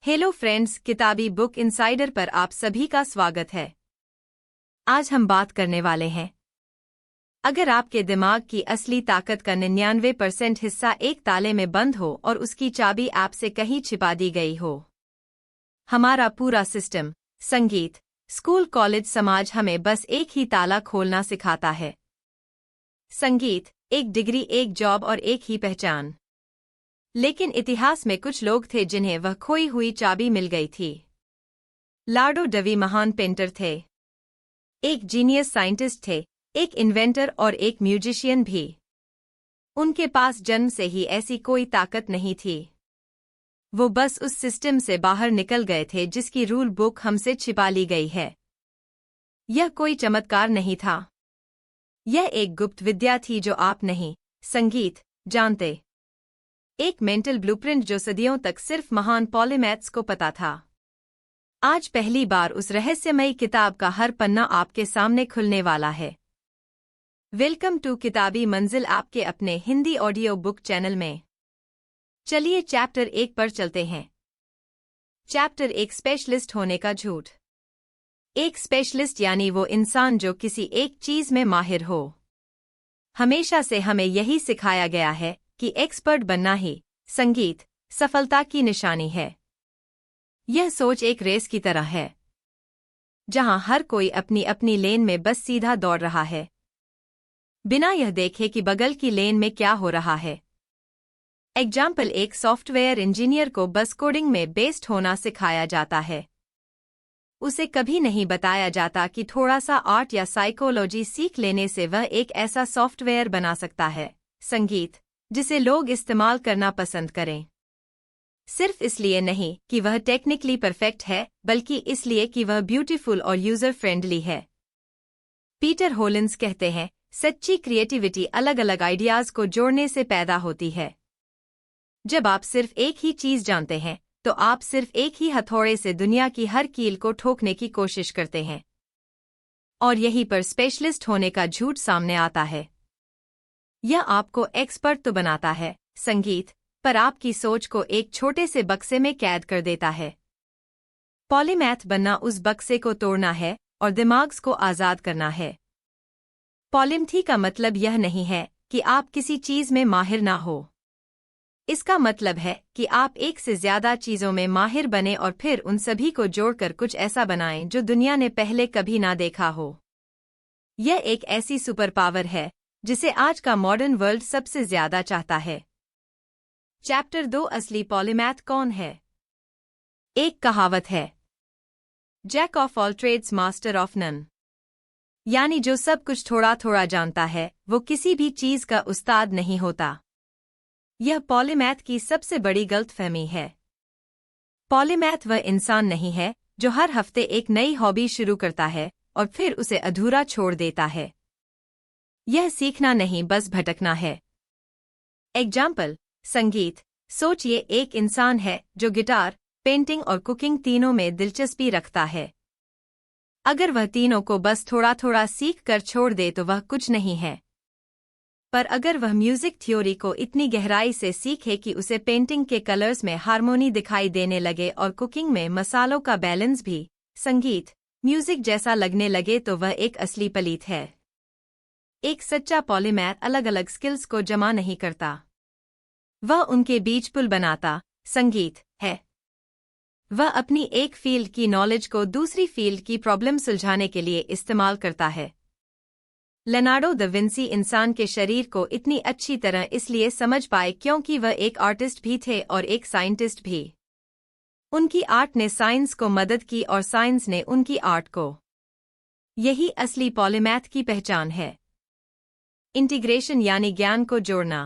Hello friends, किताबी book insider पर आप सभी का स्वागत है। आज हम बात करने वाले हैं, अगर आपके दिमाग की असली ताकत का 99% हिस्सा एक ताले में बंद हो और उसकी चाबी आपसे कहीं छिपा दी गई हो। हमारा पूरा सिस्टम, संगीत, स्कूल, कॉलेज, समाज हमें बस एक ही ताला खोलना सिखाता है। संगीत, एक डिग्री, एक जॉब और एक ही पहचान। लेकिन इतिहास में कुछ लोग थे जिन्हें वह खोई हुई चाबी मिल गई थी। लियोनार्डो डा विंची महान पेंटर थे, एक जीनियस साइंटिस्ट थे, एक इन्वेंटर और एक म्यूजिशियन भी। उनके पास जन्म से ही ऐसी कोई ताकत नहीं थी। वो बस उस सिस्टम से बाहर निकल गए थे जिसकी रूल बुक हमसे छिपा ली गई है। यह कोई चमत्कार नहीं था। यह एक गुप्त विद्या थी जो आप नहीं, संगीत, जानते। एक मेंटल ब्लूप्रिंट जो सदियों तक सिर्फ महान पॉलीमैथ्स को पता था। आज पहली बार उस रहस्यमयी किताब का हर पन्ना आपके सामने खुलने वाला है। वेलकम टू किताबी मंजिल, आपके अपने हिंदी ऑडियो बुक चैनल में। चलिए चैप्टर 1 पर चलते हैं। चैप्टर 1, स्पेशलिस्ट होने का झूठ। एक स्पेशलिस्ट यानी वो इंसान जो किसी एक चीज में माहिर हो। हमेशा से हमें यही सिखाया गया है कि एक्सपर्ट बनना ही, संगीत, सफलता की निशानी है। यह सोच एक रेस की तरह है, जहां हर कोई अपनी अपनी लेन में बस सीधा दौड़ रहा है, बिना यह देखे कि बगल की लेन में क्या हो रहा है। एग्जाम्पल, एक सॉफ्टवेयर इंजीनियर को बस कोडिंग में बेस्ड होना सिखाया जाता है। उसे कभी नहीं बताया जाता कि थोड़ा सा आर्ट या साइकोलॉजी सीख लेने से वह एक ऐसा सॉफ्टवेयर बना सकता है, संगीत, जिसे लोग इस्तेमाल करना पसंद करें। सिर्फ इसलिए नहीं कि वह टेक्निकली परफेक्ट है, बल्कि इसलिए कि वह ब्यूटीफुल और यूजर फ्रेंडली है। पीटर होलिंस कहते हैं, सच्ची क्रिएटिविटी अलग अलग आइडियाज को जोड़ने से पैदा होती है। जब आप सिर्फ एक ही चीज जानते हैं, तो आप सिर्फ एक ही हथौड़े से दुनिया की हर कील को ठोकने की कोशिश करते हैं। और यहीं पर स्पेशलिस्ट होने का झूठ सामने आता है। यह आपको एक्सपर्ट तो बनाता है, संगीत, पर आपकी सोच को एक छोटे से बक्से में कैद कर देता है। पॉलीमैथ बनना उस बक्से को तोड़ना है और दिमाग को आजाद करना है। पॉलीमथी का मतलब यह नहीं है कि आप किसी चीज में माहिर ना हो। इसका मतलब है कि आप एक से ज्यादा चीजों में माहिर बने और फिर उन सभी को जोड़कर कुछ ऐसा बनाएं जो दुनिया ने पहले कभी ना देखा हो। यह एक ऐसी सुपर पावर है जिसे आज का मॉडर्न वर्ल्ड सबसे ज्यादा चाहता है। चैप्टर 2, असली पॉलीमैथ कौन है। एक कहावत है, jack of all trades master of none. यानी जो सब कुछ थोड़ा थोड़ा जानता है, वो किसी भी चीज का उस्ताद नहीं होता। यह पॉलीमैथ की सबसे बड़ी गलतफहमी है। पॉलीमैथ वह इंसान नहीं है जो हर हफ्ते एक नई हॉबी शुरू करता है और फिर उसे अधूरा छोड़ देता है। यह सीखना नहीं, बस भटकना है। एग्जाम्पल, संगीत, सोचिए एक इंसान है जो गिटार, पेंटिंग और कुकिंग तीनों में दिलचस्पी रखता है। अगर वह तीनों को बस थोड़ा थोड़ा सीख कर छोड़ दे तो वह कुछ नहीं है। पर अगर वह म्यूजिक थ्योरी को इतनी गहराई से सीखे कि उसे पेंटिंग के कलर्स में हार्मोनी दिखाई देने लगे और कुकिंग में मसालों का बैलेंस भी, संगीत, म्यूजिक जैसा लगने लगे, तो वह एक असली पलीत है। एक सच्चा पॉलीमैथ अलग अलग स्किल्स को जमा नहीं करता, वह उनके बीच पुल बनाता, संगीत, है। वह अपनी एक फील्ड की नॉलेज को दूसरी फील्ड की प्रॉब्लम सुलझाने के लिए इस्तेमाल करता है। लियोनार्डो दा विंची इंसान के शरीर को इतनी अच्छी तरह इसलिए समझ पाए क्योंकि वह एक आर्टिस्ट भी थे और एक साइंटिस्ट भी। उनकी आर्ट ने साइंस को मदद की और साइंस ने उनकी आर्ट को। यही असली पॉलीमैथ की पहचान है। इंटीग्रेशन यानी ज्ञान को जोड़ना।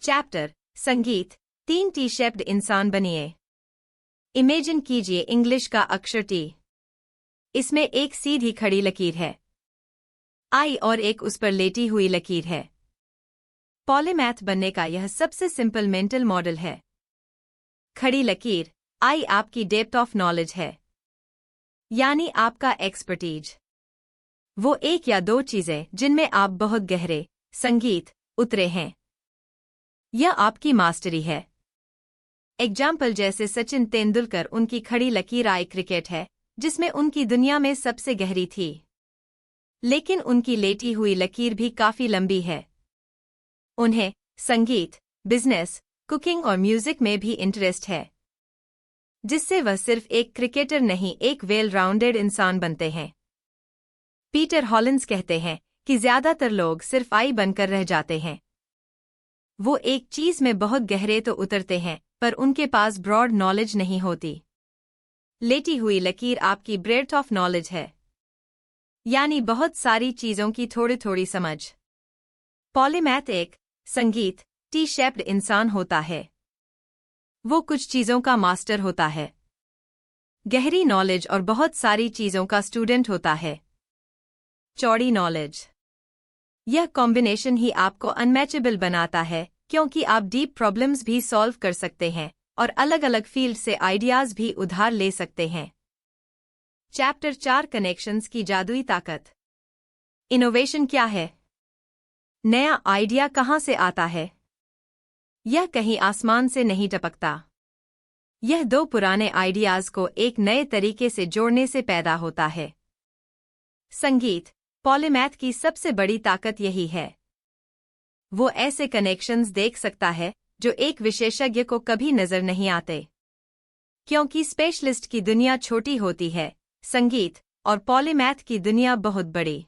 चैप्टर, संगीत, 3 टी शेप्ड इंसान बनिए। इमेजिन कीजिए इंग्लिश का अक्षर टी। इसमें एक सीधी खड़ी लकीर है, आई, और एक उस पर लेटी हुई लकीर है। पॉलीमैथ बनने का यह सबसे सिंपल मेंटल मॉडल है। खड़ी लकीर, आई, आपकी डेप्थ ऑफ नॉलेज है, यानी आपका एक्सपर्टीज। वो एक या दो चीजें जिनमें आप बहुत गहरे, संगीत, उतरे हैं। यह आपकी मास्टरी है। एग्जाम्पल जैसे सचिन तेंदुलकर, उनकी खड़ी लकीर आई क्रिकेट है जिसमें उनकी दुनिया में सबसे गहरी थी, लेकिन उनकी लेटी हुई लकीर भी काफी लंबी है। उन्हें संगीत, बिजनेस, कुकिंग और म्यूजिक में भी इंटरेस्ट है, जिससे वह सिर्फ एक क्रिकेटर नहीं, एक वेल राउंडेड इंसान बनते हैं। पीटर हॉलिंस कहते हैं कि ज्यादातर लोग सिर्फ आई बनकर रह जाते हैं। वो एक चीज में बहुत गहरे तो उतरते हैं, पर उनके पास ब्रॉड नॉलेज नहीं होती। लेटी हुई लकीर आपकी ब्रेड्थ ऑफ नॉलेज है, यानी बहुत सारी चीजों की थोड़ी थोड़ी समझ। पॉलीमैथ एक संगीत टी शेप्ड इंसान होता है। वो कुछ चीजों का मास्टर होता है, गहरी नॉलेज और बहुत सारी चीजों का स्टूडेंट होता है। चौड़ी नॉलेज, यह कॉम्बिनेशन ही आपको अनमैचेबल बनाता है, क्योंकि आप डीप प्रॉब्लम्स भी सॉल्व कर सकते हैं और अलग अलग फील्ड से आइडियाज भी उधार ले सकते हैं। चैप्टर 4 कनेक्शंस की जादुई ताकत। इनोवेशन क्या है? नया आइडिया कहाँ से आता है? यह कहीं आसमान से नहीं टपकता। यह दो पुराने आइडियाज को एक नए तरीके से जोड़ने से पैदा होता है। संगीत पॉलीमैथ की सबसे बड़ी ताकत यही है। वो ऐसे कनेक्शंस देख सकता है जो एक विशेषज्ञ को कभी नजर नहीं आते। क्योंकि स्पेशलिस्ट की दुनिया छोटी होती है, संगीत और पॉलीमैथ की दुनिया बहुत बड़ी।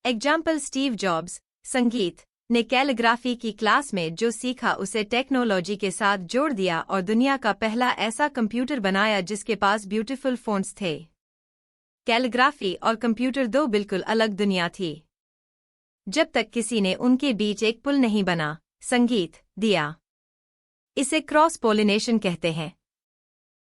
एग्जाम्पल स्टीव जॉब्स, संगीत ने कैलीग्राफी की क्लास में जो सीखा उसे टेक्नोलॉजी के साथ जोड़ दिया और दुनिया का पहला ऐसा कंप्यूटर बनाया जिसके पास ब्यूटीफुल फ़ॉन्ट्स थे। कैलीग्राफी और कंप्यूटर दो बिल्कुल अलग दुनिया थी। जब तक किसी ने उनके बीच एक पुल नहीं बना, संगीत दिया। इसे क्रॉस पोलिनेशन कहते हैं।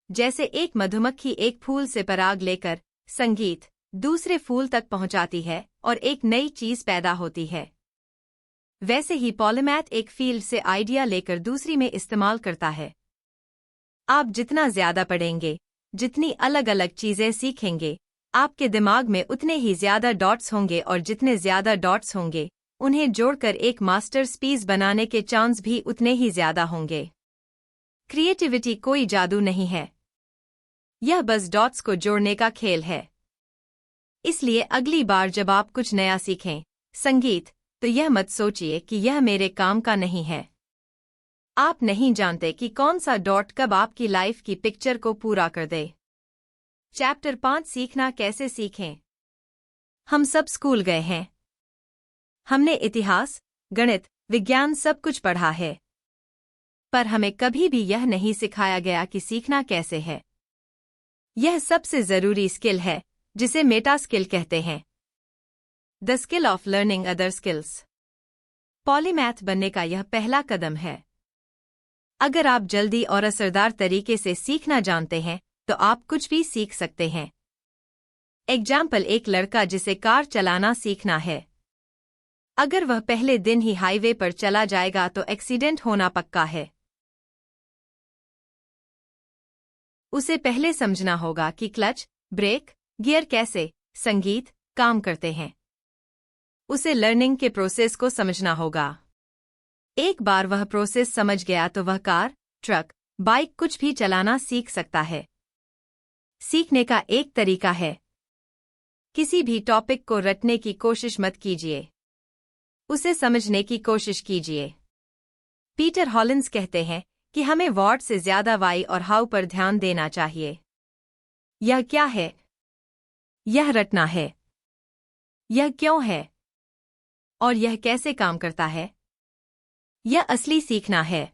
जैसे एक मधुमक्खी एक फूल से पराग लेकर संगीत दूसरे फूल तक पहुंचाती है और एक नई चीज पैदा होती है, वैसे ही पॉलीमैथ एक फील्ड से आइडिया लेकर दूसरी में इस्तेमाल करता है। आप जितना ज्यादा पढ़ेंगे, जितनी अलग अलग चीजें सीखेंगे, आपके दिमाग में उतने ही ज्यादा डॉट्स होंगे और जितने ज्यादा डॉट्स होंगे, उन्हें जोड़कर एक मास्टरपीस बनाने के चांस भी उतने ही ज्यादा होंगे। क्रिएटिविटी कोई जादू नहीं है, यह बस डॉट्स को जोड़ने का खेल है। इसलिए अगली बार जब आप कुछ नया सीखें, संगीत, तो यह मत सोचिए कि यह मेरे काम का नहीं है। आप नहीं जानते कि कौन सा डॉट कब आपकी लाइफ की पिक्चर को पूरा कर दे। चैप्टर 5 सीखना कैसे सीखें। हम सब स्कूल गए हैं। हमने इतिहास, गणित, विज्ञान सब कुछ पढ़ा है, पर हमें कभी भी यह नहीं सिखाया गया कि सीखना कैसे है। यह सबसे जरूरी स्किल है जिसे मेटा स्किल कहते हैं। The skill of learning other skills. Polymath बनने का यह पहला कदम है। अगर आप जल्दी और असरदार तरीके से सीखना जानते हैं तो आप कुछ भी सीख सकते हैं। एग्जाम्पल एक लड़का जिसे कार चलाना सीखना है। अगर वह पहले दिन ही हाईवे पर चला जाएगा तो एक्सीडेंट होना पक्का है। उसे पहले समझना होगा कि क्लच, ब्रेक, गियर कैसे संगीत काम करते हैं। उसे लर्निंग के प्रोसेस को समझना होगा। एक बार वह प्रोसेस समझ गया तो वह कार, ट्रक, बाइक कुछ भी चलाना सीख सकता है। सीखने का एक तरीका है, किसी भी टॉपिक को रटने की कोशिश मत कीजिए, उसे समझने की कोशिश कीजिए। पीटर हॉलिंस कहते हैं कि हमें व्हाट से ज्यादा वाई और हाउ पर ध्यान देना चाहिए। यह क्या है? यह रटना है। यह क्यों है? और यह कैसे काम करता है? यह असली सीखना है।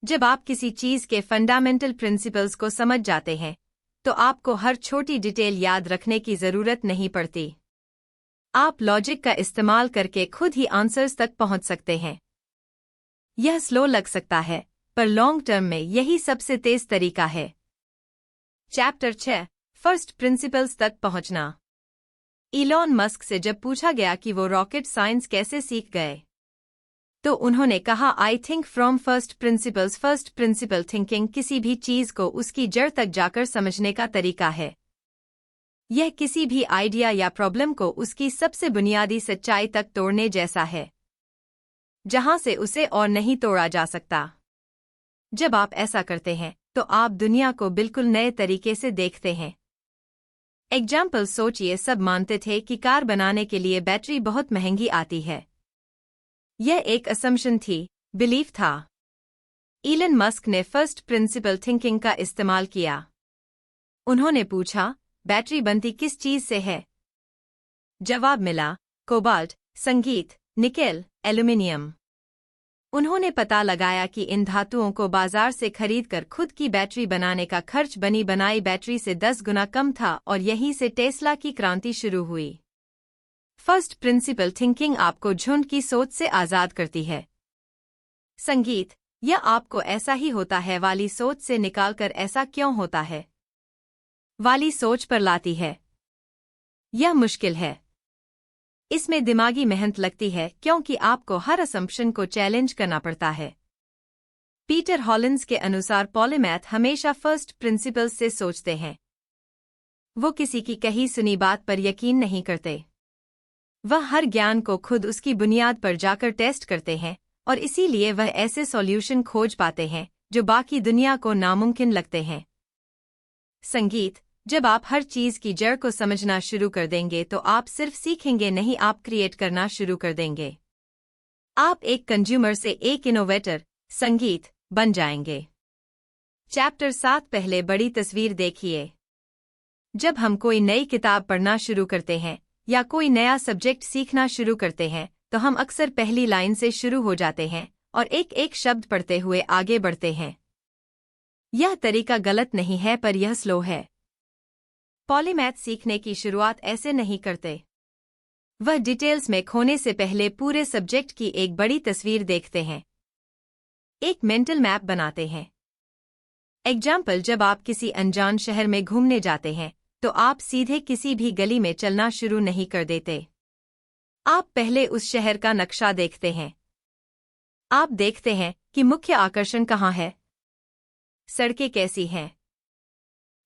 जब आप किसी चीज के फंडामेंटल प्रिंसिपल्स को समझ जाते हैं तो आपको हर छोटी डिटेल याद रखने की जरूरत नहीं पड़ती। आप लॉजिक का इस्तेमाल करके खुद ही आंसर्स तक पहुंच सकते हैं। यह स्लो लग सकता है, पर लॉन्ग टर्म में यही सबसे तेज तरीका है। चैप्टर 6 फर्स्ट प्रिंसिपल्स तक पहुंचना। इलॉन मस्क से जब पूछा गया कि वो रॉकेट साइंस कैसे सीख गए, तो उन्होंने कहा, I think from first principles. First principle thinking किसी भी चीज को उसकी जड़ तक जाकर समझने का तरीका है। यह किसी भी आइडिया या प्रॉब्लम को उसकी सबसे बुनियादी सच्चाई तक तोड़ने जैसा है, जहां से उसे और नहीं तोड़ा जा सकता। जब आप ऐसा करते हैं तो आप दुनिया को बिल्कुल नए तरीके से देखते हैं। एग्जाम्पल सोचिए, सब मानते थे कि कार बनाने के लिए बैटरी बहुत महंगी आती है। यह एक असम्पशन थी, बिलीफ था। इलन मस्क ने फर्स्ट प्रिंसिपल थिंकिंग का इस्तेमाल किया। उन्होंने पूछा, बैटरी बनती किस चीज से है? जवाब मिला, कोबाल्ट, संगीत, निकेल, एल्यूमिनियम। उन्होंने पता लगाया कि इन धातुओं को बाजार से खरीदकर खुद की बैटरी बनाने का खर्च बनी बनाई बैटरी से 10 गुना कम था और यहीं से टेस्ला की क्रांति शुरू हुई। फर्स्ट प्रिंसिपल थिंकिंग आपको झुंड की सोच से आजाद करती है। संगीत, यह आपको ऐसा ही होता है वाली सोच से निकालकर ऐसा क्यों होता है वाली सोच पर लाती है। यह मुश्किल है। इसमें दिमागी मेहनत लगती है क्योंकि आपको हर असम्पशन को चैलेंज करना पड़ता है। पीटर हॉलिंस के अनुसार पॉलीमैथ हमेशा फर्स्ट प्रिंसिपल्स से सोचते हैं। वो किसी की कही सुनी बात पर यकीन नहीं करते। वह हर ज्ञान को खुद उसकी बुनियाद पर जाकर टेस्ट करते हैं और इसीलिए वह ऐसे सॉल्यूशन खोज पाते हैं जो बाकी दुनिया को नामुमकिन लगते हैं। संगीत, जब आप हर चीज की जड़ को समझना शुरू कर देंगे तो आप सिर्फ सीखेंगे नहीं, आप क्रिएट करना शुरू कर देंगे। आप एक कंज्यूमर से एक इनोवेटर, संगीत, बन जाएंगे। चैप्टर 7, पहले बड़ी तस्वीर देखिए। जब हम कोई नई किताब पढ़ना शुरू करते हैं या कोई नया सब्जेक्ट सीखना शुरू करते हैं तो हम अक्सर पहली लाइन से शुरू हो जाते हैं और एक एक शब्द पढ़ते हुए आगे बढ़ते हैं। यह तरीका गलत नहीं है, पर यह स्लो है। पॉलीमैथ सीखने की शुरुआत ऐसे नहीं करते। वह डिटेल्स में खोने से पहले पूरे सब्जेक्ट की एक बड़ी तस्वीर देखते हैं, एक मेंटल मैप बनाते हैं। एग्जाम्पल, जब आप किसी अनजान शहर में घूमने जाते हैं तो आप सीधे किसी भी गली में चलना शुरू नहीं कर देते। आप पहले उस शहर का नक्शा देखते हैं। आप देखते हैं कि मुख्य आकर्षण कहाँ है, सड़कें कैसी हैं।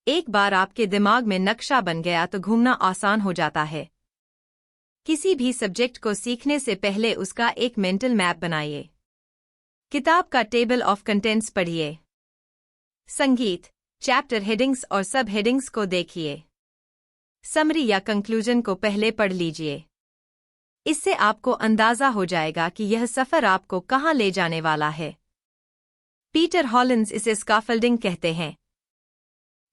एक बार आपके दिमाग में नक्शा बन गया तो घूमना आसान हो जाता है। किसी भी सब्जेक्ट को सीखने से पहले उसका एक मेंटल मैप बनाइए। किताब का टेबल ऑफ कंटेंट्स पढ़िए। संगीत, चैप्टर हेडिंग्स और सब हेडिंग्स को देखिए। समरी या कंक्लूजन को पहले पढ़ लीजिए। इससे आपको अंदाजा हो जाएगा कि यह सफर आपको कहाँ ले जाने वाला है। पीटर हॉलिंस इसे स्काफोल्डिंग कहते हैं।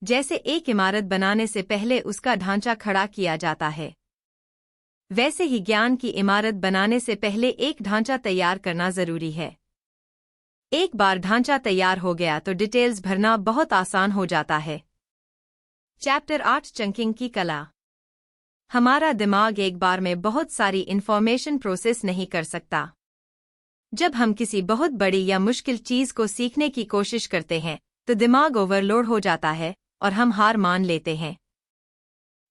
जैसे एक इमारत बनाने से पहले उसका ढांचा खड़ा किया जाता है, वैसे ही ज्ञान की इमारत बनाने से पहले एक ढांचा तैयार करना जरूरी है। एक बार ढांचा तैयार हो गया तो डिटेल्स भरना बहुत आसान हो जाता है। चैप्टर 8, चंकिंग की कला। हमारा दिमाग एक बार में बहुत सारी इंफॉर्मेशन प्रोसेस नहीं कर सकता। जब हम किसी बहुत बड़ी या मुश्किल चीज को सीखने की कोशिश करते हैं तो दिमाग ओवरलोड हो जाता है और हम हार मान लेते हैं।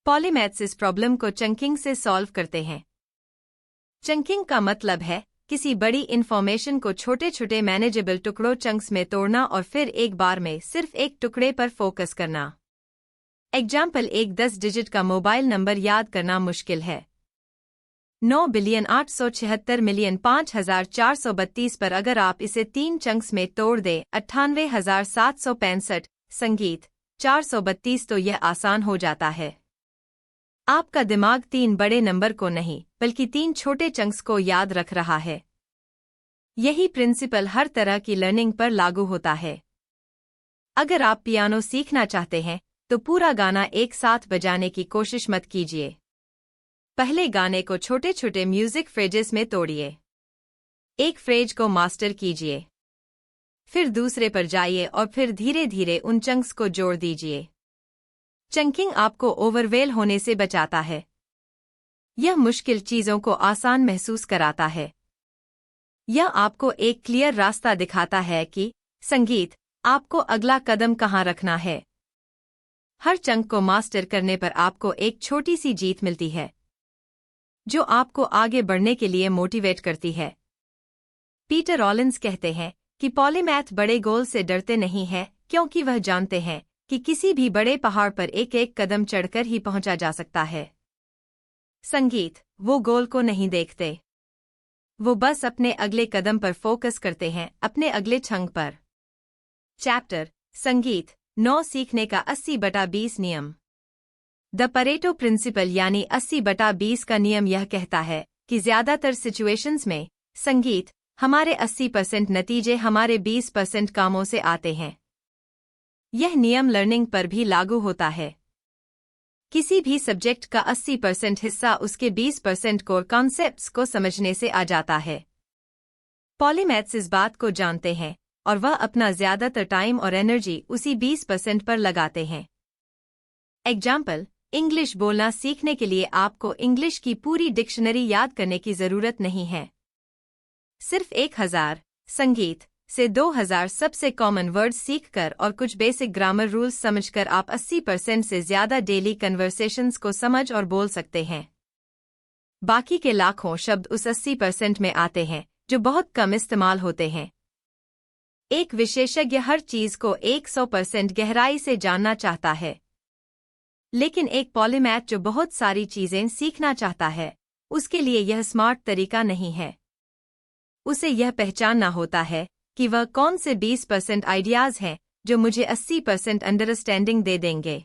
पॉलीमैथ्स इस प्रॉब्लम को चंकिंग से सॉल्व करते हैं। चंकिंग का मतलब है किसी बड़ी इंफॉर्मेशन को छोटे छोटे मैनेजेबल टुकड़ों चंक्स में तोड़ना और फिर एक बार में सिर्फ एक टुकड़े पर फोकस करना। एग्जाम्पल, एक 10 डिजिट का मोबाइल नंबर याद करना मुश्किल है। 9,876,000,5,432 पर अगर आप इसे 3 चंक्स में तोड़ दें, 98,765, संगीत, 432, तो यह आसान हो जाता है। आपका दिमाग 3 बड़े नंबर को नहीं बल्कि 3 छोटे चंक्स को याद रख रहा है। यही प्रिंसिपल हर तरह की लर्निंग पर लागू होता है। अगर आप पियानो सीखना चाहते हैं तो पूरा गाना एक साथ बजाने की कोशिश मत कीजिए। पहले गाने को छोटे छोटे म्यूजिक फ्रेजेस में तोड़िए। एक फ्रेज को मास्टर कीजिए, फिर दूसरे पर जाइए और फिर धीरे धीरे उन चंक्स को जोड़ दीजिए। चंकिंग आपको ओवरवेल होने से बचाता है। यह मुश्किल चीजों को आसान महसूस कराता है। यह आपको एक क्लियर रास्ता दिखाता है कि संगीत, आपको अगला कदम कहाँ रखना है। हर चंक को मास्टर करने पर आपको एक छोटी सी जीत मिलती है जो आपको आगे बढ़ने के लिए मोटिवेट करती है। पीटर हॉलिंस कहते हैं कि पॉलीमैथ बड़े गोल से डरते नहीं हैं क्योंकि वह जानते हैं कि किसी भी बड़े पहाड़ पर एक एक कदम चढ़कर ही पहुंचा जा सकता है। संगीत, वो गोल को नहीं देखते, वो बस अपने अगले कदम पर फोकस करते हैं, अपने अगले छंग पर। चैप्टर संगीत 9 सीखने का 80/20 नियम। द परेटो प्रिंसिपल यानी 80/20 का नियम यह कहता है कि ज्यादातर सिचुएशंस में संगीत हमारे 80% नतीजे हमारे 20% कामों से आते हैं। यह नियम लर्निंग पर भी लागू होता है। किसी भी सब्जेक्ट का 80% हिस्सा उसके 20% कोर कॉन्सेप्ट्स को समझने से आ जाता है। पॉलीमैथ्स इस बात को जानते हैं और वह अपना ज्यादातर टाइम और एनर्जी उसी 20% पर लगाते हैं। एग्जाम्पल, इंग्लिश बोलना सीखने के लिए आपको इंग्लिश की पूरी डिक्शनरी याद करने की जरूरत नहीं है। सिर्फ 1000 संगीत से 2000 सबसे कॉमन वर्ड्स सीखकर और कुछ बेसिक ग्रामर रूल्स समझकर आप 80% से ज्यादा डेली कन्वर्सेशंस को समझ और बोल सकते हैं। बाकी के लाखों शब्द उस 80% में आते हैं जो बहुत कम इस्तेमाल होते हैं। एक विशेषज्ञ हर चीज को 100% गहराई से जानना चाहता है, लेकिन एक पॉलीमैथ जो बहुत सारी चीजें सीखना चाहता है, उसके लिए यह स्मार्ट तरीका नहीं है। उसे यह पहचानना होता है कि वह कौन से 20% आइडियाज हैं जो मुझे 80% अंडरस्टैंडिंग दे देंगे।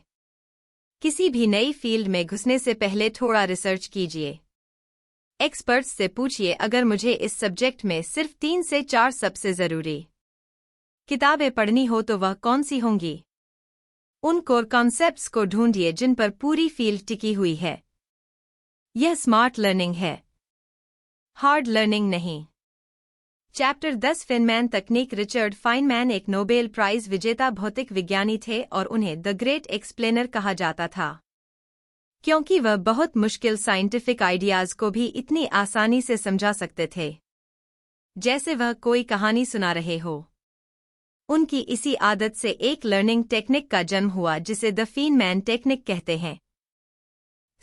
किसी भी नई फील्ड में घुसने से पहले थोड़ा रिसर्च कीजिए। एक्सपर्ट्स से पूछिए अगर मुझे इस सब्जेक्ट में सिर्फ 3 से 4 सबसे जरूरी किताबें पढ़नी हो तो वह कौन सी होंगी। उन कोर कॉन्सेप्ट्स को ढूंढिए जिन पर पूरी फील्ड टिकी हुई है। यह स्मार्ट लर्निंग है, हार्ड लर्निंग नहीं। चैप्टर 10 फेनमैन तकनीक। रिचर्ड फाइनमैन एक नोबेल प्राइज विजेता भौतिक विज्ञानी थे और उन्हें द ग्रेट एक्सप्लेनर कहा जाता था, क्योंकि वह बहुत मुश्किल साइंटिफिक आइडियाज को भी इतनी आसानी से समझा सकते थे जैसे वह कोई कहानी सुना रहे हो। उनकी इसी आदत से एक लर्निंग टेक्निक का जन्म हुआ जिसे द फेनमैन टेक्निक कहते हैं।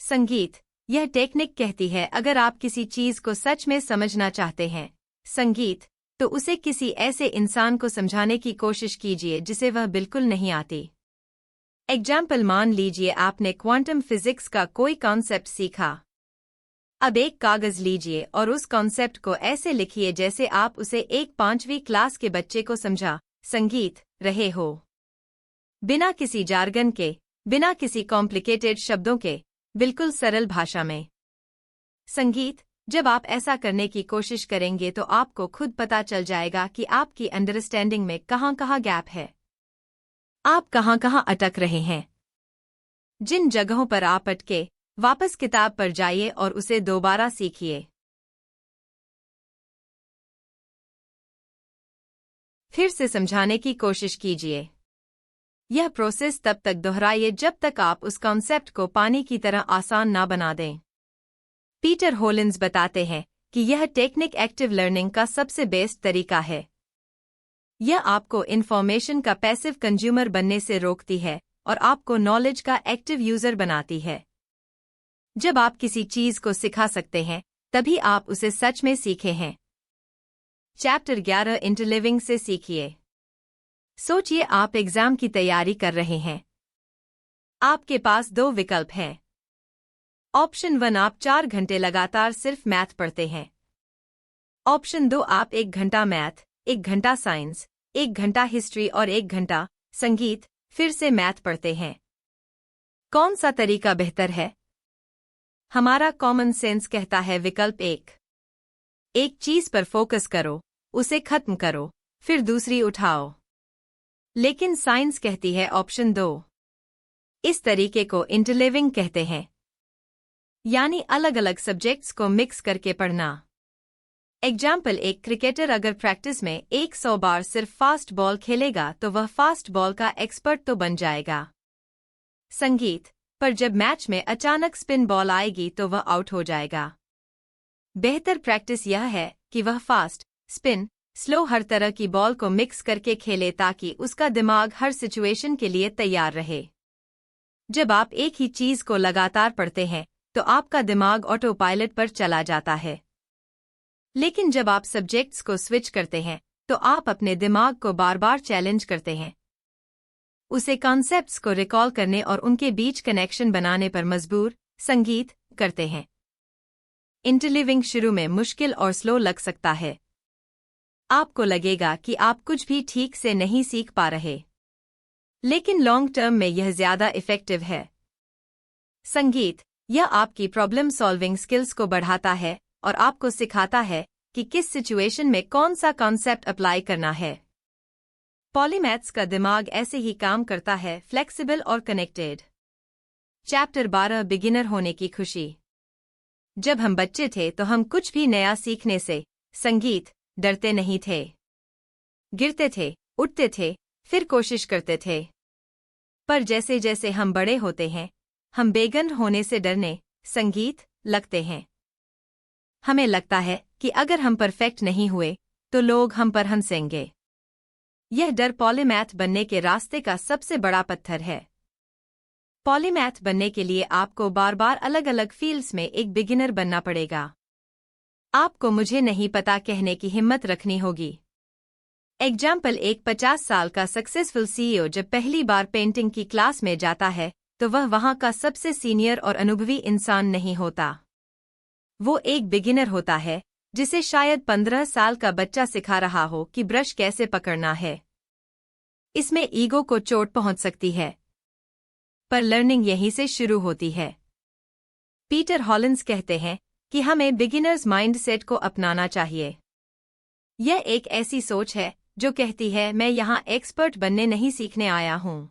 संगीत। यह टेक्निक कहती है अगर आप किसी चीज को सच में समझना चाहते हैं संगीत, तो उसे किसी ऐसे इंसान को समझाने की कोशिश कीजिए जिसे वह बिल्कुल नहीं आती। एग्जाम्पल, मान लीजिए आपने क्वांटम फिजिक्स का कोई कॉन्सेप्ट सीखा। अब एक कागज लीजिए और उस कॉन्सेप्ट को ऐसे लिखिए जैसे आप उसे एक 5वीं क्लास के बच्चे को समझा संगीत रहे हो, बिना किसी जार्गन के, बिना किसी कॉम्प्लिकेटेड शब्दों के, बिल्कुल सरल भाषा में। संगीत। जब आप ऐसा करने की कोशिश करेंगे तो आपको खुद पता चल जाएगा कि आपकी अंडरस्टैंडिंग में कहाँ-कहाँ गैप है, आप कहाँ-कहाँ अटक रहे हैं। जिन जगहों पर आप अटके, वापस किताब पर जाइए और उसे दोबारा सीखिए। फिर से समझाने की कोशिश कीजिए। यह प्रोसेस तब तक दोहराइए जब तक आप उस कॉन्सेप्ट को पानी की तरह आसान ना बना दें। पीटर होलिंस बताते हैं कि यह टेक्निक एक्टिव लर्निंग का सबसे बेस्ट तरीका है। यह आपको इन्फॉर्मेशन का पैसिव कंज्यूमर बनने से रोकती है और आपको नॉलेज का एक्टिव यूजर बनाती है। जब आप किसी चीज को सिखा सकते हैं, तभी आप उसे सच में सीखे हैं। चैप्टर 11 इंटरलिविंग से सीखिए। सोचिए आप एग्जाम की तैयारी कर रहे हैं। आपके पास 2 विकल्प हैं। ऑप्शन 1, आप 4 घंटे लगातार सिर्फ मैथ पढ़ते हैं। ऑप्शन 2, आप 1 घंटा मैथ, 1 घंटा साइंस, 1 घंटा हिस्ट्री और 1 घंटा संगीत फिर से मैथ पढ़ते हैं। कौन सा तरीका बेहतर है? हमारा कॉमन सेंस कहता है विकल्प 1। एक चीज पर फोकस करो, उसे खत्म करो, फिर दूसरी उठाओ। लेकिन साइंस कहती है ऑप्शन 2। इस तरीके को इंटरलिविंग कहते हैं, यानी अलग अलग सब्जेक्ट्स को मिक्स करके पढ़ना। एग्जाम्पल, एक क्रिकेटर अगर प्रैक्टिस में 100 बार सिर्फ फास्ट बॉल खेलेगा तो वह फास्ट बॉल का एक्सपर्ट तो बन जाएगा। संगीत। पर जब मैच में अचानक स्पिन बॉल आएगी तो वह आउट हो जाएगा। बेहतर प्रैक्टिस यह है कि वह फास्ट, स्पिन, स्लो हर तरह की बॉल को मिक्स करके खेले ताकि उसका दिमाग हर सिचुएशन के लिए तैयार रहे। जब आप एक ही चीज को लगातार पढ़ते हैं तो आपका दिमाग ऑटो पायलट पर चला जाता है। लेकिन जब आप सब्जेक्ट्स को स्विच करते हैं तो आप अपने दिमाग को बार बार चैलेंज करते हैं, उसे कॉन्सेप्ट्स को रिकॉल करने और उनके बीच कनेक्शन बनाने पर मजबूर संगीत करते हैं। इंटरलिविंग शुरू में मुश्किल और स्लो लग सकता है। आपको लगेगा कि आप कुछ भी ठीक से नहीं सीख पा रहे, लेकिन लॉन्ग टर्म में यह ज्यादा इफेक्टिव है। संगीत, यह आपकी प्रॉब्लम सॉल्विंग स्किल्स को बढ़ाता है और आपको सिखाता है कि किस सिचुएशन में कौन सा कॉन्सेप्ट अप्लाई करना है। पॉलीमैथ्स का दिमाग ऐसे ही काम करता है, फ्लेक्सिबल और कनेक्टेड। चैप्टर 12, बिगिनर होने की खुशी। जब हम बच्चे थे तो हम कुछ भी नया सीखने से, संगीत, डरते नहीं थे। गिरते थे, उठते थे, फिर कोशिश करते थे। पर जैसे जैसे हम बड़े होते हैं, हम बेगन होने से डरने, संगीत, लगते हैं। हमें लगता है कि अगर हम परफेक्ट नहीं हुए तो लोग हम पर हंसेंगे। यह डर पॉलीमैथ बनने के रास्ते का सबसे बड़ा पत्थर है। पॉलीमैथ बनने के लिए आपको बार बार अलग अलग फील्ड्स में एक बिगिनर बनना पड़ेगा। आपको मुझे नहीं पता कहने की हिम्मत रखनी होगी। एग्जाम्पल, एक 50 साल का सक्सेसफुल सीईओ जब पहली बार पेंटिंग की क्लास में जाता है तो वह वहां का सबसे सीनियर और अनुभवी इंसान नहीं होता। वो एक बिगिनर होता है जिसे शायद 15 साल का बच्चा सिखा रहा हो कि ब्रश कैसे पकड़ना है। इसमें ईगो को चोट पहुंच सकती है, पर लर्निंग यहीं से शुरू होती है। पीटर हॉलिंस कहते हैं कि हमें बिगिनर्स माइंडसेट को अपनाना चाहिए। यह एक ऐसी सोच है जो कहती है मैं यहां एक्सपर्ट बनने नहीं सीखने आया हूं।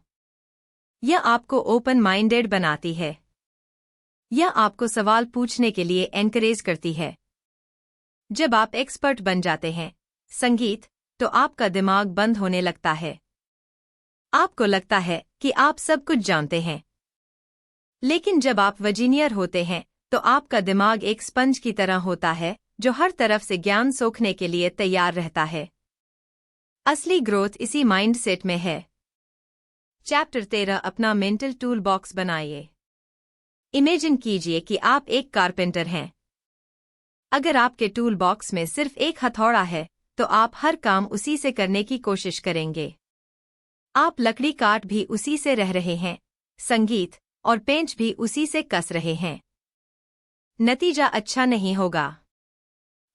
यह आपको ओपन माइंडेड बनाती है। यह आपको सवाल पूछने के लिए एनकरेज करती है। जब आप एक्सपर्ट बन जाते हैं, संगीत, तो आपका दिमाग बंद होने लगता है। आपको लगता है कि आप सब कुछ जानते हैं। लेकिन जब आप वजीनियर होते हैं तो आपका दिमाग एक स्पंज की तरह होता है जो हर तरफ से ज्ञान सोखने के लिए तैयार रहता है। असली ग्रोथ इसी माइंडसेट में है। चैप्टर 13, अपना मेंटल टूल बॉक्स बनाइए। इमेजिन कीजिए कि आप एक कारपेंटर हैं। अगर आपके टूल बॉक्स में सिर्फ एक हथौड़ा है तो आप हर काम उसी से करने की कोशिश करेंगे। आप लकड़ी काट भी उसी से रह रहे हैं, संगीत, और पेंच भी उसी से कस रहे हैं। नतीजा अच्छा नहीं होगा।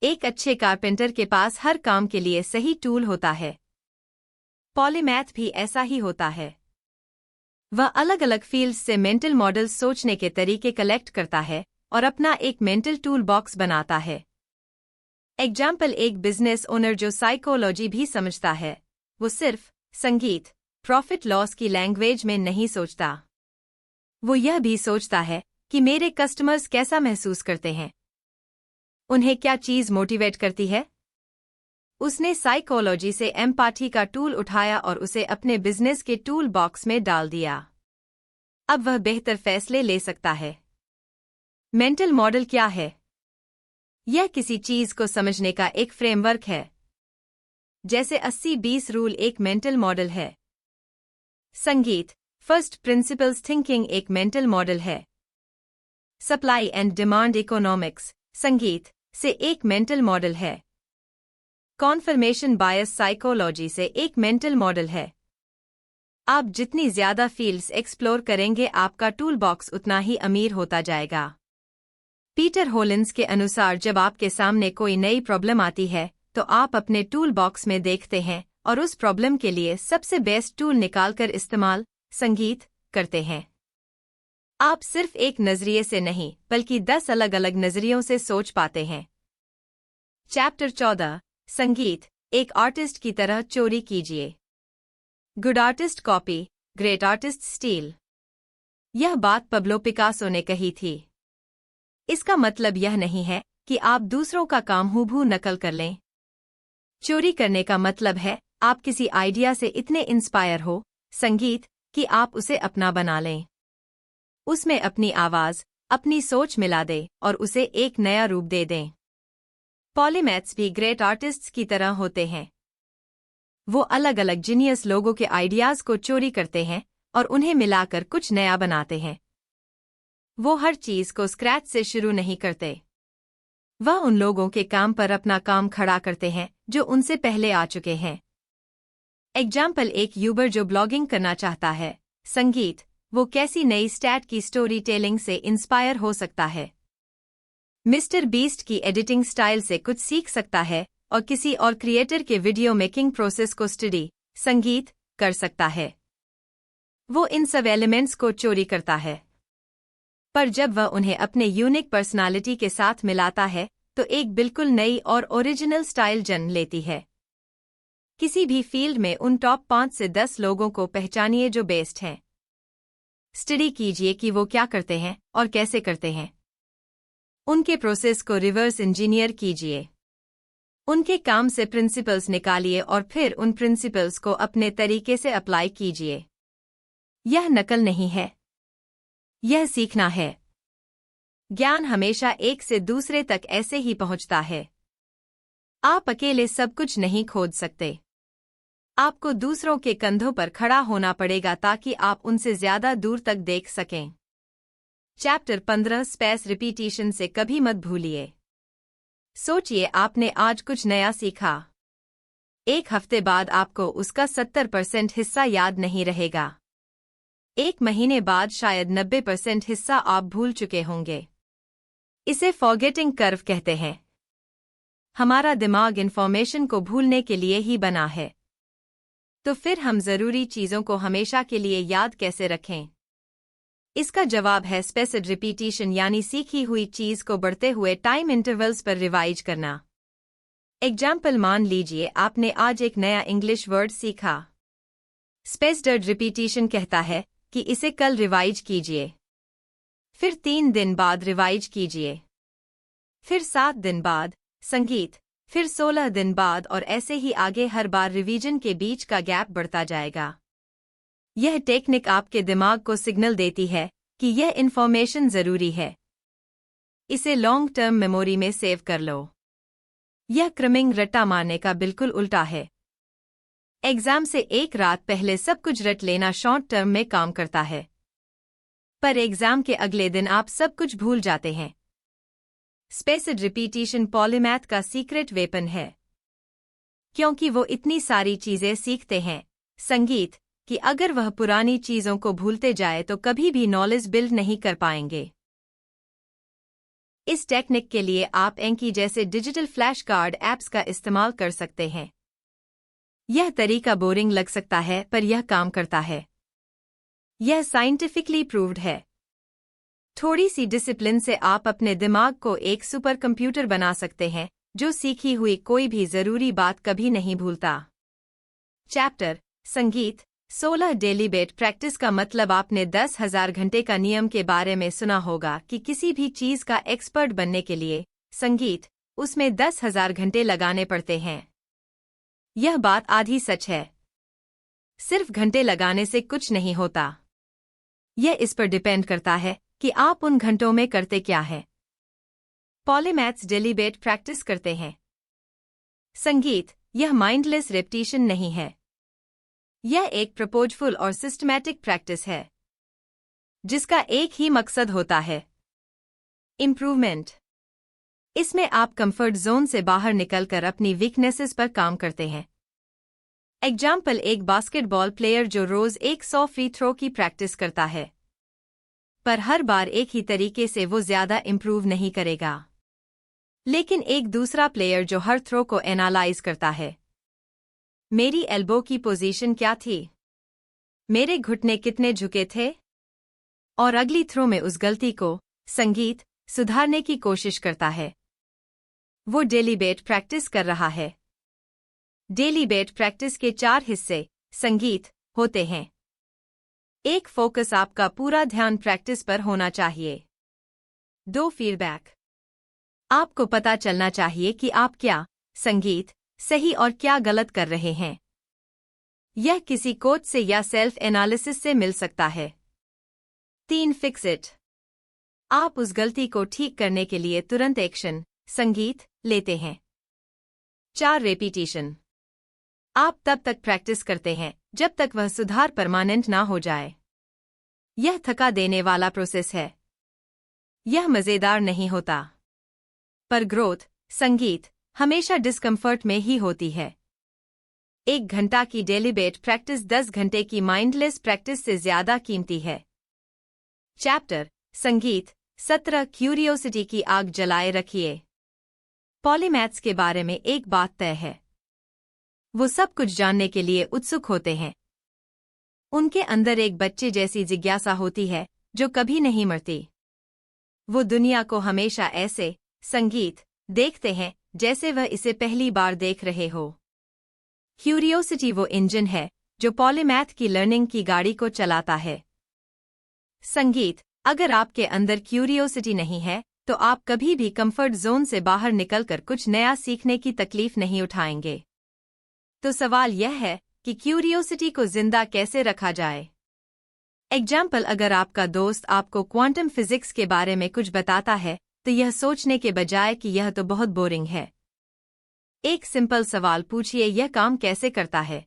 एक अच्छे कारपेंटर के पास हर काम के लिए सही टूल होता है। पॉलीमैथ भी ऐसा ही होता है। वह अलग अलग फील्ड्स से मेंटल मॉडल्स, सोचने के तरीके कलेक्ट करता है और अपना एक मेंटल टूल बॉक्स बनाता है। एग्जाम्पल, एक बिजनेस ओनर जो साइकोलॉजी भी समझता है, वो सिर्फ, संगीत, प्रॉफिट लॉस की लैंग्वेज में नहीं सोचता। वो यह भी सोचता है कि मेरे कस्टमर्स कैसा महसूस करते हैं, उन्हें क्या चीज मोटिवेट करती है। उसने साइकोलॉजी से एम्पैथी का टूल उठाया और उसे अपने बिजनेस के टूल बॉक्स में डाल दिया। अब वह बेहतर फैसले ले सकता है। मेंटल मॉडल क्या है? यह किसी चीज को समझने का एक फ्रेमवर्क है। जैसे 80-20 रूल एक मेंटल मॉडल है। संगीत, फर्स्ट प्रिंसिपल्स थिंकिंग एक मेंटल मॉडल है। सप्लाई एंड डिमांड इकोनॉमिक्स, संगीत, से एक मेंटल मॉडल है। कॉन्फर्मेशन बायस साइकोलॉजी से एक मेंटल मॉडल है। आप जितनी ज्यादा फील्ड्स एक्सप्लोर करेंगे आपका टूल बॉक्स उतना ही अमीर होता जाएगा। पीटर हॉलिंस के अनुसार जब आपके सामने कोई नई प्रॉब्लम आती है तो आप अपने टूल बॉक्स में देखते हैं और उस प्रॉब्लम के लिए सबसे बेस्ट टूल निकालकर इस्तेमाल, संगीत, करते हैं। आप सिर्फ एक नजरिए से नहीं बल्कि 10 अलग अलग नजरियों से सोच पाते हैं। चैप्टर 14, संगीत, एक आर्टिस्ट की तरह चोरी कीजिए। Good artist copy, great artist steel. यह बात पब्लो पिकासो ने कही थी। इसका मतलब यह नहीं है कि आप दूसरों का काम हूबहू नकल कर लें। चोरी करने का मतलब है आप किसी आइडिया से इतने इंस्पायर हो, संगीत, कि आप उसे अपना बना लें। उसमें अपनी आवाज, अपनी सोच मिला दें और उसे एक नया रूप दे दें। पॉलीमैथ्स भी ग्रेट आर्टिस्ट्स की तरह होते हैं। वो अलग अलग जीनियस लोगों के आइडियाज को चोरी करते हैं और उन्हें मिलाकर कुछ नया बनाते हैं। वो हर चीज को स्क्रैच से शुरू नहीं करते। वह उन लोगों के काम पर अपना काम खड़ा करते हैं जो उनसे पहले आ चुके हैं। एग्जाम्पल, एक यूबर जो ब्लॉगिंग करना चाहता है, संगीत, वो कैसी नई स्टैट की स्टोरी टेलिंग से इंस्पायर हो सकता है। मिस्टर बीस्ट की एडिटिंग स्टाइल से कुछ सीख सकता है और किसी और क्रिएटर के वीडियो मेकिंग प्रोसेस को स्टडी, संगीत, कर सकता है। वो इन सब एलिमेंट्स को चोरी करता है, पर जब वह उन्हें अपने यूनिक पर्सनालिटी के साथ मिलाता है तो एक बिल्कुल नई और ओरिजिनल स्टाइल जन्म लेती है। किसी भी फील्ड में उन टॉप 5 से 10 लोगों को पहचानिए जो बेस्ट हैं। स्टडी कीजिए कि वो क्या करते हैं और कैसे करते हैं। उनके प्रोसेस को रिवर्स इंजीनियर कीजिए। उनके काम से प्रिंसिपल्स निकालिए और फिर उन प्रिंसिपल्स को अपने तरीके से अप्लाई कीजिए। यह नकल नहीं है, यह सीखना है। ज्ञान हमेशा एक से दूसरे तक ऐसे ही पहुंचता है। आप अकेले सब कुछ नहीं खोज सकते। आपको दूसरों के कंधों पर खड़ा होना पड़ेगा ताकि आप उनसे ज्यादा दूर तक देख सकें। चैप्टर 15 स्पेस रिपीटिशन से कभी मत भूलिए। सोचिए आपने आज कुछ नया सीखा। एक हफ्ते बाद आपको उसका 70% हिस्सा याद नहीं रहेगा। एक महीने बाद शायद 90% हिस्सा आप भूल चुके होंगे। इसे फॉरगेटिंग कर्व कहते हैं। हमारा दिमाग इन्फॉर्मेशन को भूलने के लिए ही बना है। तो फिर हम जरूरी चीजों को हमेशा के लिए याद कैसे रखें? इसका जवाब है स्पेस्ड रिपीटिशन, यानी सीखी हुई चीज को बढ़ते हुए टाइम इंटरवल्स पर रिवाइज करना। एग्जाम्पल, मान लीजिए आपने आज एक नया इंग्लिश वर्ड सीखा। स्पेस्ड रिपीटिशन कहता है कि इसे कल रिवाइज कीजिए, फिर 3 दिन बाद रिवाइज कीजिए, फिर 7 दिन बाद संगीत, फिर 16 दिन बाद, और ऐसे ही आगे। हर बार रिवीजन के बीच का गैप बढ़ता जाएगा। यह टेक्निक आपके दिमाग को सिग्नल देती है कि यह इन्फॉर्मेशन जरूरी है। इसे लॉन्ग टर्म मेमोरी में सेव कर लो। यह क्रमिंग रट्टा मारने का बिल्कुल उल्टा है। एग्जाम से एक रात पहले सब कुछ रट लेना शॉर्ट टर्म में काम करता है, पर एग्जाम के अगले दिन आप सब कुछ भूल जाते हैं। स्पेस्ड रिपीटिशन पॉलीमैथ का सीक्रेट वेपन है, क्योंकि वो इतनी सारी चीजें सीखते हैं, संगीत, कि अगर वह पुरानी चीजों को भूलते जाए तो कभी भी नॉलेज बिल्ड नहीं कर पाएंगे। इस टेक्निक के लिए आप एंकी जैसे डिजिटल फ्लैश कार्ड ऐप्स का इस्तेमाल कर सकते हैं। यह तरीका बोरिंग लग सकता है, पर यह काम करता है। यह साइंटिफिकली प्रूव्ड है। थोड़ी सी डिसिप्लिन से आप अपने दिमाग को एक सुपर कंप्यूटर बना सकते हैं जो सीखी हुई कोई भी जरूरी बात कभी नहीं भूलता। चैप्टर संगीत 16 डेलीबेट प्रैक्टिस का मतलब आपने 10,000 घंटे का नियम के बारे में सुना होगा कि किसी भी चीज का एक्सपर्ट बनने के लिए संगीत उसमें 10,000 घंटे लगाने पड़ते हैं। यह बात आधी सच है। सिर्फ घंटे लगाने से कुछ नहीं होता। यह इस पर डिपेंड करता है कि आप उन घंटों में करते क्या हैं। पॉलीमैथ्स डेलीबेट प्रैक्टिस करते हैं। संगीत यह माइंडलेस रेपिटेशन नहीं है। यह एक प्रपोजफुल और सिस्टमैटिक प्रैक्टिस है जिसका एक ही मकसद होता है, इम्प्रूवमेंट। इसमें आप कंफर्ट जोन से बाहर निकलकर अपनी वीकनेसेस पर काम करते हैं। एग्जाम्पल, एक बास्केटबॉल प्लेयर जो रोज 100 फ्री थ्रो की प्रैक्टिस करता है, पर हर बार एक ही तरीके से वो ज्यादा इम्प्रूव नहीं करेगा। लेकिन एक दूसरा प्लेयर जो हर थ्रो को एनालाइज करता है, मेरी एल्बो की पोजीशन क्या थी, मेरे घुटने कितने झुके थे, और अगली थ्रो में उस गलती को संगीत सुधारने की कोशिश करता है। वो डेलीबेट प्रैक्टिस कर रहा है। डेलीबेट प्रैक्टिस के 4 हिस्से संगीत होते हैं। एक, फोकस, आपका पूरा ध्यान प्रैक्टिस पर होना चाहिए। 2, फीडबैक, आपको पता चलना चाहिए कि आप क्या संगीत सही और क्या गलत कर रहे हैं। यह किसी कोच से या सेल्फ एनालिसिस से मिल सकता है। 3, फिक्स इट, आप उस गलती को ठीक करने के लिए तुरंत एक्शन संगीत लेते हैं। 4, रेपिटेशन, आप तब तक प्रैक्टिस करते हैं जब तक वह सुधार परमानेंट ना हो जाए। यह थका देने वाला प्रोसेस है। यह मजेदार नहीं होता, पर ग्रोथ संगीत हमेशा डिस्कम्फर्ट में ही होती है। 1 घंटा की डेलीबेट प्रैक्टिस 10 घंटे की माइंडलेस प्रैक्टिस से ज्यादा कीमती है। चैप्टर संगीत 17 क्यूरियोसिटी की आग जलाए रखिए। पॉलीमैथ्स के बारे में एक बात तय है, वो सब कुछ जानने के लिए उत्सुक होते हैं। उनके अंदर एक बच्चे जैसी जिज्ञासा होती है जो कभी नहीं मरती। वो दुनिया को हमेशा ऐसे संगीत देखते हैं जैसे वह इसे पहली बार देख रहे हो। क्यूरियोसिटी वो इंजन है जो पॉलीमैथ की लर्निंग की गाड़ी को चलाता है। संगीत, अगर आपके अंदर क्यूरियोसिटी नहीं है तो आप कभी भी कंफर्ट जोन से बाहर निकलकर कुछ नया सीखने की तकलीफ नहीं उठाएंगे। तो सवाल यह है कि क्यूरियोसिटी को जिंदा कैसे रखा जाए। एग्जाम्पल, अगर आपका दोस्त आपको क्वांटम फिजिक्स के बारे में कुछ बताता है तो यह सोचने के बजाय कि यह तो बहुत बोरिंग है, एक सिंपल सवाल पूछिए, यह काम कैसे करता है,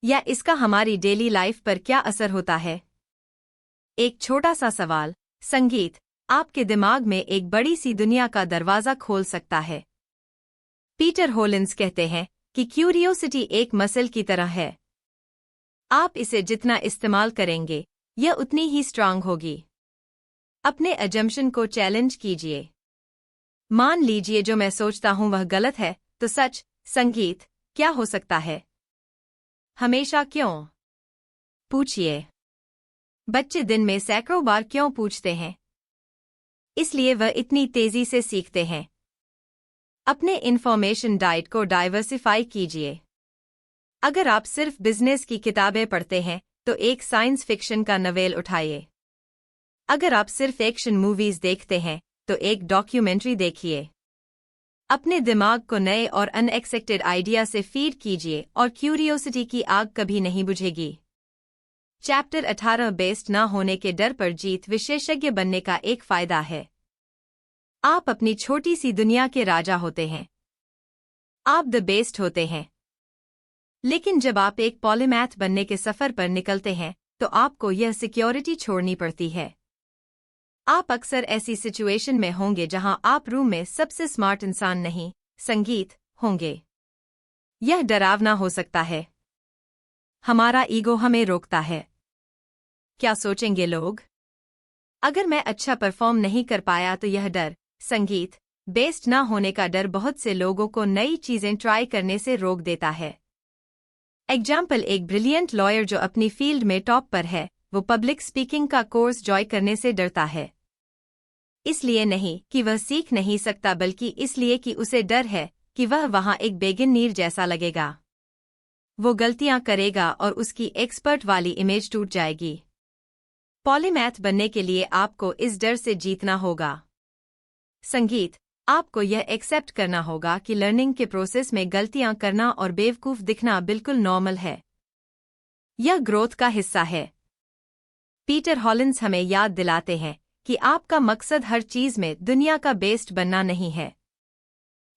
या इसका हमारी डेली लाइफ पर क्या असर होता है। एक छोटा सा सवाल, संगीत, आपके दिमाग में एक बड़ी सी दुनिया का दरवाजा खोल सकता है। पीटर होलिंस कहते हैं कि क्यूरियोसिटी एक मसल की तरह है। आप इसे जितना इस्तेमाल करेंगे, यह उतनी ही स्ट्रांग होगी। अपने अजम्पशन को चैलेंज कीजिए। मान लीजिए जो मैं सोचता हूं वह गलत है, तो सच, संगीत, क्या हो सकता है? हमेशा क्यों पूछिए। बच्चे दिन में सैकड़ों बार क्यों पूछते हैं? इसलिए वह इतनी तेजी से सीखते हैं। अपने इंफॉर्मेशन डाइट को डाइवर्सिफाई कीजिए। अगर आप सिर्फ बिजनेस की किताबें पढ़ते हैं तो एक साइंस फिक्शन का नॉवेल उठाइए। अगर आप सिर्फ एक्शन मूवीज देखते हैं तो एक डॉक्यूमेंट्री देखिए। अपने दिमाग को नए और अनएक्सपेक्टेड आइडिया से फीड कीजिए और क्यूरियोसिटी की आग कभी नहीं बुझेगी। चैप्टर 18 बेस्ट ना होने के डर पर जीत विशेषज्ञ बनने का एक फायदा है। आप अपनी छोटी सी दुनिया के राजा होते हैं। आप द बेस्ट होते हैं। लेकिन जब आप एक पॉलीमैथ बनने के सफर पर निकलते हैं तो आपको यह सिक्योरिटी छोड़नी पड़ती है। आप अक्सर ऐसी सिचुएशन में होंगे जहां आप रूम में सबसे स्मार्ट इंसान नहीं, संगीत, होंगे। यह डरावना हो सकता है। हमारा ईगो हमें रोकता है। क्या सोचेंगे लोग? अगर मैं अच्छा परफॉर्म नहीं कर पाया तो यह डर, संगीत, बेस्ट ना होने का डर बहुत से लोगों को नई चीजें ट्राई करने से रोक देता है। एग्जाम्पल, एक ब्रिलियंट लॉयर जो अपनी फील्ड में टॉप पर है, वो पब्लिक स्पीकिंग का कोर्स ज्वाइन करने से डरता है। इसलिए नहीं कि वह सीख नहीं सकता, बल्कि इसलिए कि उसे डर है कि वह वहां एक बेगिनर जैसा लगेगा। वो गलतियां करेगा और उसकी एक्सपर्ट वाली इमेज टूट जाएगी। पॉलीमैथ बनने के लिए आपको इस डर से जीतना होगा। संगीत, आपको यह एक्सेप्ट करना होगा कि लर्निंग के प्रोसेस में गलतियां करना और बेवकूफ दिखना बिल्कुल नॉर्मल है। यह ग्रोथ का हिस्सा है। पीटर हॉलिंस हमें याद दिलाते हैं कि आपका मकसद हर चीज में दुनिया का बेस्ट बनना नहीं है।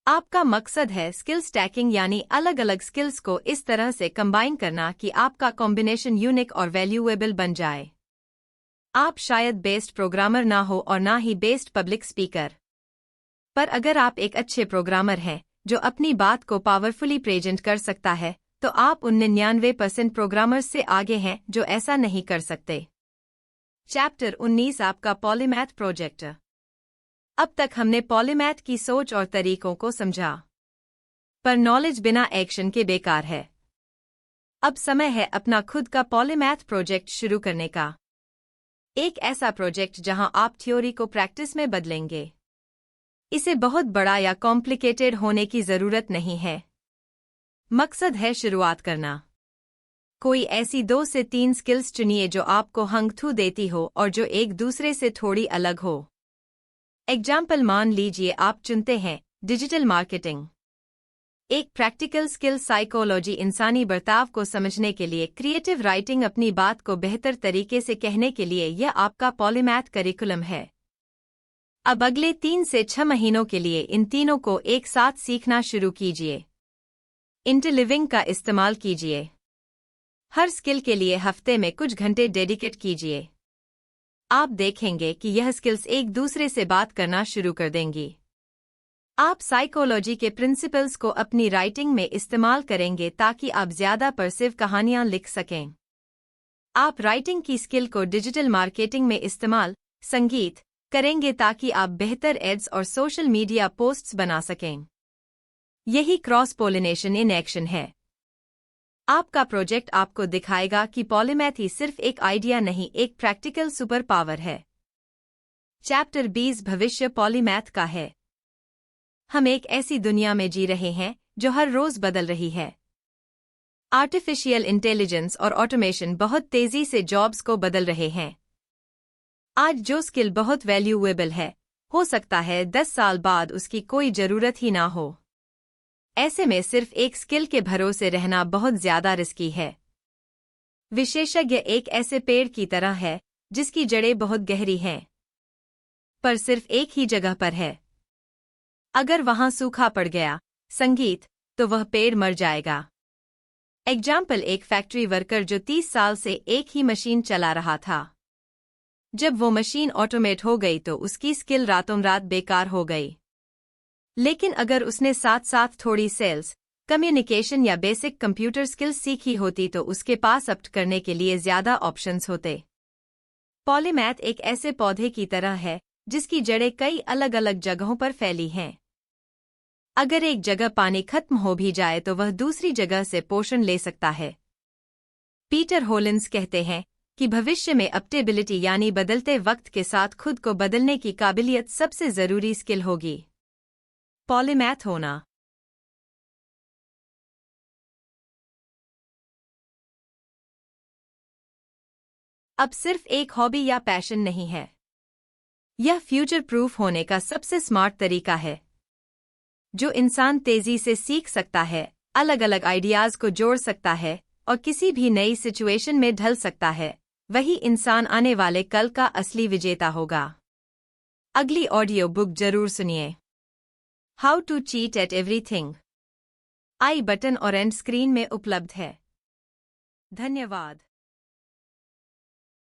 आपका मकसद है स्किल स्टैकिंग, यानी अलग अलग स्किल्स को इस तरह से कंबाइन करना कि आपका कॉम्बिनेशन यूनिक और वैल्यूएबल बन जाए। आप शायद बेस्ट प्रोग्रामर ना हो और ना ही बेस्ट पब्लिक स्पीकर, पर अगर आप एक अच्छे प्रोग्रामर हैं जो अपनी बात को पावरफुली प्रेजेंट कर सकता है, तो आप उन 99% प्रोग्रामर्स से आगे हैं जो ऐसा नहीं कर सकते। चैप्टर 19 आपका पॉलीमैथ प्रोजेक्ट। अब तक हमने पॉलीमैथ की सोच और तरीकों को समझा, पर नॉलेज बिना एक्शन के बेकार है। अब समय है अपना खुद का पॉलीमैथ प्रोजेक्ट शुरू करने का। एक ऐसा प्रोजेक्ट जहां आप थ्योरी को प्रैक्टिस में बदलेंगे। इसे बहुत बड़ा या कॉम्प्लिकेटेड होने की जरूरत नहीं है। मकसद है शुरुआत करना। कोई ऐसी 2 से 3 स्किल्स चुनिए जो आपको हंग थू देती हो और जो एक दूसरे से थोड़ी अलग हो। एग्जाम्पल, मान लीजिए आप चुनते हैं डिजिटल मार्केटिंग। एक प्रैक्टिकल स्किल साइकोलॉजी, इंसानी बर्ताव को समझने के लिए, क्रिएटिव राइटिंग, अपनी बात को बेहतर तरीके से कहने के लिए। यह आपका पॉलीमैथ करिकुलम है। अब अगले 3 से 6 महीनों के लिए इन तीनों को एक साथ सीखना शुरू कीजिए। इंटरलिविंग का इस्तेमाल कीजिए। हर स्किल के लिए हफ्ते में कुछ घंटे डेडिकेट कीजिए। आप देखेंगे कि यह स्किल्स एक दूसरे से बात करना शुरू कर देंगी। आप साइकोलॉजी के प्रिंसिपल्स को अपनी राइटिंग में इस्तेमाल करेंगे ताकि आप ज्यादा पर्सिव कहानियां लिख सकें। आप राइटिंग की स्किल को डिजिटल मार्केटिंग में इस्तेमाल, संगीत, करेंगे ताकि आप बेहतर एड्स और सोशल मीडिया पोस्ट्स बना सकें। यही क्रॉस पोलिनेशन इन एक्शन है। आपका प्रोजेक्ट आपको दिखाएगा कि पॉलीमैथ सिर्फ एक आइडिया नहीं, एक प्रैक्टिकल सुपर पावर है। चैप्टर 20 भविष्य पॉलीमैथ का है। हम एक ऐसी दुनिया में जी रहे हैं जो हर रोज बदल रही है। आर्टिफिशियल इंटेलिजेंस और ऑटोमेशन बहुत तेजी से जॉब्स को बदल रहे हैं। आज जो स्किल बहुत वैल्यूएबल है, हो सकता है 10 साल बाद उसकी कोई जरूरत ही ना हो। ऐसे में सिर्फ एक स्किल के भरोसे रहना बहुत ज्यादा रिस्की है। विशेषज्ञ एक ऐसे पेड़ की तरह है जिसकी जड़ें बहुत गहरी हैं, पर सिर्फ एक ही जगह पर है। अगर वहां सूखा पड़ गया संगीत, तो वह पेड़ मर जाएगा। एग्जाम्पल, एक फैक्ट्री वर्कर जो 30 साल से एक ही मशीन चला रहा था। जब वो मशीन ऑटोमेट हो गई तो उसकी स्किल रातों रात बेकार हो गई। लेकिन अगर उसने साथ साथ थोड़ी सेल्स, कम्युनिकेशन या बेसिक कंप्यूटर स्किल्स सीखी होती तो उसके पास अप्ट करने के लिए ज्यादा ऑप्शंस होते। पॉलीमैथ एक ऐसे पौधे की तरह है जिसकी जड़ें कई अलग अलग जगहों पर फैली हैं। अगर एक जगह पानी खत्म हो भी जाए तो वह दूसरी जगह से पोषण ले सकता है। पीटर होलिंस कहते हैं कि भविष्य में अपडेटेबिलिटी यानी बदलते वक्त के साथ खुद को बदलने की काबिलियत सबसे जरूरी स्किल होगी। पॉलीमैथ होना अब सिर्फ एक हॉबी या पैशन नहीं है, यह फ्यूचर प्रूफ होने का सबसे स्मार्ट तरीका है। जो इंसान तेजी से सीख सकता है, अलग अलग आइडियाज को जोड़ सकता है और किसी भी नई सिचुएशन में ढल सकता है, वही इंसान आने वाले कल का असली विजेता होगा। अगली ऑडियो बुक जरूर सुनिए। How to cheat at everything I button और एंड स्क्रीन में उपलब्ध है। धन्यवाद।